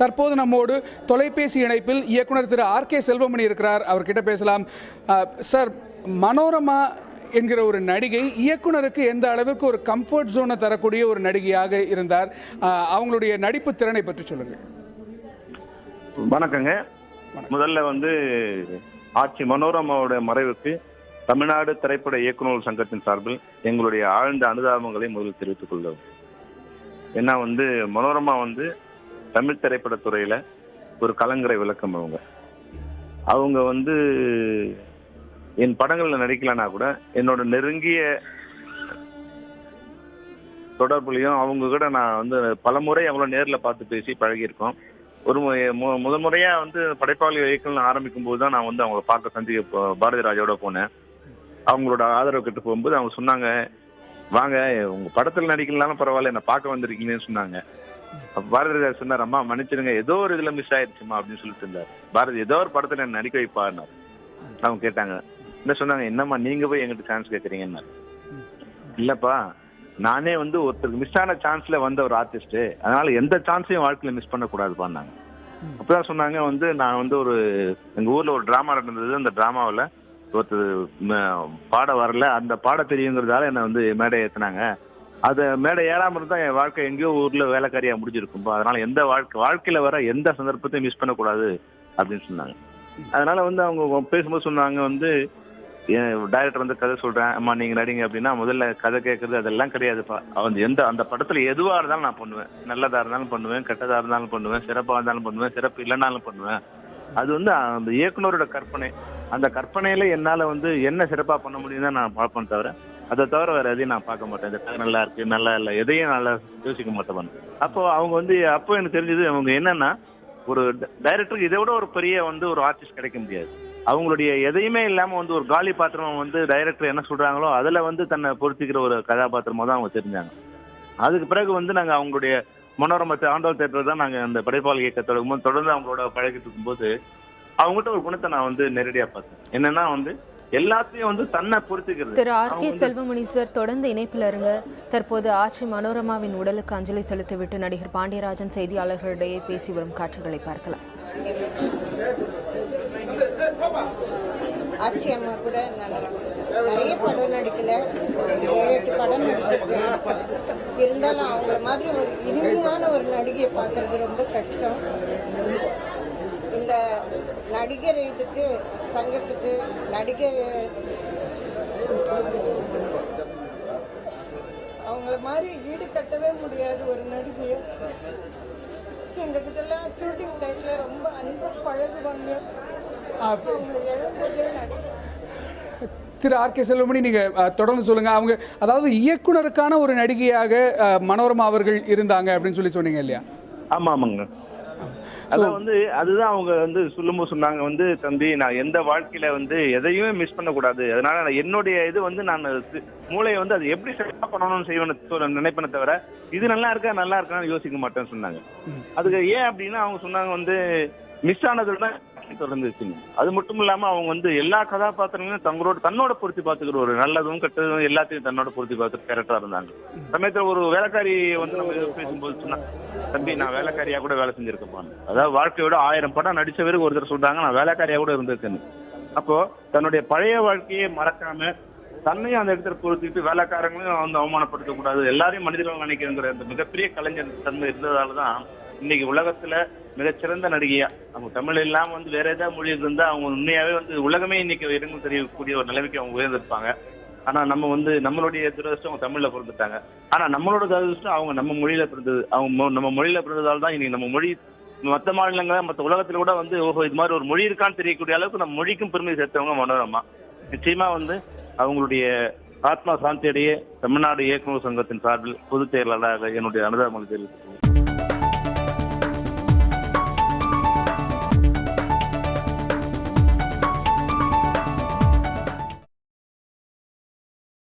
தற்போது நம்மோடு தொலைபேசி இணைப்பில் இயக்குனர் திரு ஆர் கே செல்வமணி இருக்கிறார். அவர்கிட்ட பேசலாம். சார், மனோரமா என்கிற ஒரு நடிகை இயக்குனருக்கு எந்த அளவுக்கு ஒரு கம்ஃபர்ட் ஜோனை தரக்கூடிய ஒரு நடிகையாக இருந்தார்? அவங்களுடைய நடிப்பு திறனை பற்றி சொல்லுங்க. வணக்கங்க. முதல்ல ஆட்சி மனோரமாவோட மறைவுக்கு தமிழ்நாடு திரைப்பட இயக்குநர்கள் சங்கத்தின் சார்பில் எங்களுடைய ஆழ்ந்த அனுதாபங்களை முதலில் தெரிவித்துக் கொள்ளும். ஏன்னா மனோரமா தமிழ் திரைப்படத்துறையில ஒரு கலங்கரை விளக்கம். அவங்க என் படங்கள்ல நடிக்கலன்னா கூட என்னோட நெருங்கிய தொடர்புலையும் அவங்க கூட நான் பலமுறை அவங்கள நேர்ல பார்த்து பேசி பழகியிருக்கோம். ஒரு முதல் முறையா படைப்பாளி இயக்கம்னு ஆரம்பிக்கும் போது தான் நான் அவங்கள பார்க்க சந்திக்க பாரதி ராஜாவோட போனேன். அவங்களோட ஆதரவு கிட்ட போகும்போது அவங்க சொன்னாங்க, வாங்க உங்க படத்துல நடிக்கலாம் பரவாயில்ல, என்ன பார்க்க வந்திருக்கீங்கன்னு சொன்னாங்க. பாரதி ராஜா சொன்னார், அம்மா மன்னிச்சிருங்க, ஏதோ ஒரு இதுல மிஸ் ஆயிடுச்சுமா அப்படின்னு சொல்லிட்டு இருந்தாரு. பாரதி ஏதோ ஒரு படத்துல என்ன நடிக்க வைப்பாருனாரு. அவங்க கேட்டாங்க, என்ன சொன்னாங்க, என்னம்மா நீங்க போய் எங்கிட்ட சான்ஸ் கேட்கறீங்கன்னு. இல்லப்பா, நானே ஒருத்தருக்கு மிஸ் ஆன சான்ஸ்ல வந்த ஒரு ஆர்டிஸ்ட், அதனால எந்த சான்ஸையும் வாழ்க்கையில மிஸ் பண்ணக்கூடாதுப்பான்னாங்க. அப்பதான் சொன்னாங்க, நான் ஒரு எங்க ஊர்ல ஒரு டிராமா நடந்தது. அந்த டிராமாவில ஒருத்தர் பாட வரல, அந்த பாட தெரியுங்கிறதால என்ன மேடை ஏத்தினாங்க. அதை மேடை ஏறாம இருந்தா என் வாழ்க்கை எங்கேயோ ஊர்ல வேலைக்காரியா முடிஞ்சிருக்கும்பா. அதனால எந்த வாழ்க்கையில வர எந்த சந்தர்ப்பத்தையும் மிஸ் பண்ணக்கூடாது அப்படின்னு சொன்னாங்க. அதனால அவங்க பேசும்போது சொன்னாங்க, டைரக்டர் கதை சொல்றேன், அம்மா நீங்க நடிங்க அப்படின்னா முதல்ல கதை கேட்கறது அதெல்லாம் கிடையாதுப்பா. அந்த படத்துல எதுவா இருந்தாலும் நான் பண்ணுவேன். நல்லதா இருந்தாலும் பண்ணுவேன், கெட்டதா இருந்தாலும் பண்ணுவேன், சிறப்பா இருந்தாலும் பண்ணுவேன், சிறப்பு இல்லைனாலும் பண்ணுவேன். அது அந்த இயக்குனரோட கற்பனை. அந்த கற்பனையில என்னால என்ன சிறப்பா பண்ண முடியும் தான் நான் பார்ப்பேன், தவிர அதை தவிர வேற எதையும் நான் பார்க்க மாட்டேன். இந்த கதை நல்லா இருக்கு நல்லா இல்லை எதையும் நல்லா யோசிக்க மாட்டேன். அப்போ அவங்க அப்போ எனக்கு தெரிஞ்சது, அவங்க என்னன்னா ஒரு டைரக்டருக்கு இதை விட ஒரு பெரிய ஒரு ஆர்டிஸ்ட் கிடைக்க முடியாது. அவங்களுடைய எதையுமே இல்லாம ஒரு காலி பாத்திரம் டைரக்டர் என்ன சொல்றாங்களோ அதுல தன்னை பொருத்திக்கிற ஒரு கதாபாத்திரமா தான் அவங்க தெரிஞ்சாங்க. அதுக்கு பிறகு நாங்க அவங்களுடைய மனோரமா ஆண்டவர் தேட்டர் தான் நாங்க அந்த படைப்பாளி இயக்கத்தோட தொடர்ந்து அவங்களோட பழகிட்டு இருக்கும்போது அவங்ககிட்ட ஒரு குணத்தை நான் நேரடியா பார்த்தேன். என்னன்னா எல்லாத்தையும் தன்னை பொறுத்துக்கிறது. திரு ஆர் கே செல்வமணி சார், தொடர்ந்து இணைப்பில் இருங்க. தற்போது ஆட்சி மனோரமாவின் உடலுக்கு அஞ்சலி செலுத்திவிட்டு நடிகர் பாண்டியராஜன் செய்தியாளர்களிடையே பேசி வரும் காட்சிகளை பார்க்கலாம். ஆட்சி அம்மா கூட நிறைய படம் நடிக்கல, 7-8 படம் நடிச்சிருக்கேன். இருந்தாலும் அவங்கள மாதிரி ஒரு இனிமையான ஒரு நடிகையை பார்க்கறது ரொம்ப கஷ்டம். இந்த நடிகர் இதுக்கு சங்கத்துக்கு நடிகர் அவங்கள மாதிரி ஈடு கட்டவே முடியாது ஒரு நடிகையை. எங்ககிட்டலாம் ஷூட்டிங் டைம்ல ரொம்ப அன்பா பழகுவாங்க. திரு ஆர் கே செல்வமணி, நீங்க தொடர்ந்து சொல்லுங்க. அவங்க அதாவது இயக்குனருக்கான ஒரு நடிகையாக மனோரமா அவர்கள் இருந்தாங்க அப்படின்னு சொன்னீங்க இல்லையா? ஆமா ஆமாங்க. அதான் அதுதான் அவங்க சொல்லும்போது சொன்னாங்க, தம்பி நான் எந்த வாழ்க்கையில எதையுமே மிஸ் பண்ண கூடாது. அதனால என்னுடைய இது நான் மூளையை அது எப்படி சிறப்பா பண்ணணும்னு செய்வேன்னு நினைப்பேனே தவிர இது நல்லா இருக்கான்னு யோசிக்க மாட்டேன்னு சொன்னாங்க. அதுக்கு ஏன் அப்படின்னா அவங்க சொன்னாங்க, மிஸ் ஆனதுல தொடர்ந்து இருக்குங்க. அது மட்டும் இல்லாம அவங்க எல்லா கதாபாத்திரங்களும் தன்னோட பொருத்தி பார்த்துக்கிற ஒரு நல்லதும் கெட்டதும் எல்லாத்தையும் தன்னோட பொருத்தி பார்த்து கேரக்டரா இருந்தாங்க. சமயத்துல ஒரு வேலைக்காரி நம்ம பேசும்போது சொன்னாங்க, தம்பி நான் வேலைக்காரியா கூட வேலை செஞ்சிருக்கேன். அதாவது வாழ்க்கையோட 1000 படம் நடிச்சவருக்கு ஒருத்தர் சொல்றாங்க நான் வேலைக்காரியா கூட இருந்திருக்கேன்னு. அப்போ தன்னுடைய பழைய வாழ்க்கையை மறக்காம தன்னையும் அந்த இடத்துல பொறுத்திட்டு வேலைக்காரங்களையும் அவமானப்படுத்த கூடாது, எல்லாரையும் மனிதர்கள் நினைக்கிறங்கிற அந்த மிகப்பெரிய கலைஞர் தன்மை இருந்ததாலதான் இன்னைக்கு உலகத்துல மிகச்சிறந்த நடிகையா அவங்க தமிழ் இல்லாம வேற ஏதாவது மொழி இருந்தா அவங்க உண்மையாவே உலகமே இன்னைக்கு இறங்கு தெரியக்கூடிய ஒரு நிலைமைக்கு அவங்க உயர்ந்திருப்பாங்க. ஆனா நம்ம நம்மளுடைய துரதிருஷ்டம் அவங்க தமிழ்ல பிறந்துட்டாங்க. ஆனா நம்மளோட துரதிருஷ்டம் அவங்க நம்ம மொழியில பிறந்தது. அவங்க நம்ம மொழியில பிறந்ததால தான் இன்னைக்கு நம்ம மொழி மற்ற மாநிலங்கள மற்ற உலகத்துல கூட ஓஹோ இது மாதிரி ஒரு மொழி இருக்கான்னு தெரியக்கூடிய அளவுக்கு நம்ம மொழிக்கும் பெருமை சேர்த்தவங்க மனோரமா. நிச்சயமா அவங்களுடைய ஆத்மா சாந்தி அடைய தமிழ்நாடு இயக்குநர் சங்கத்தின் சார்பில் பொதுச் செயலாளராக என்னுடைய அனுதாபங்களை தெரிவித்துள்ளேன்.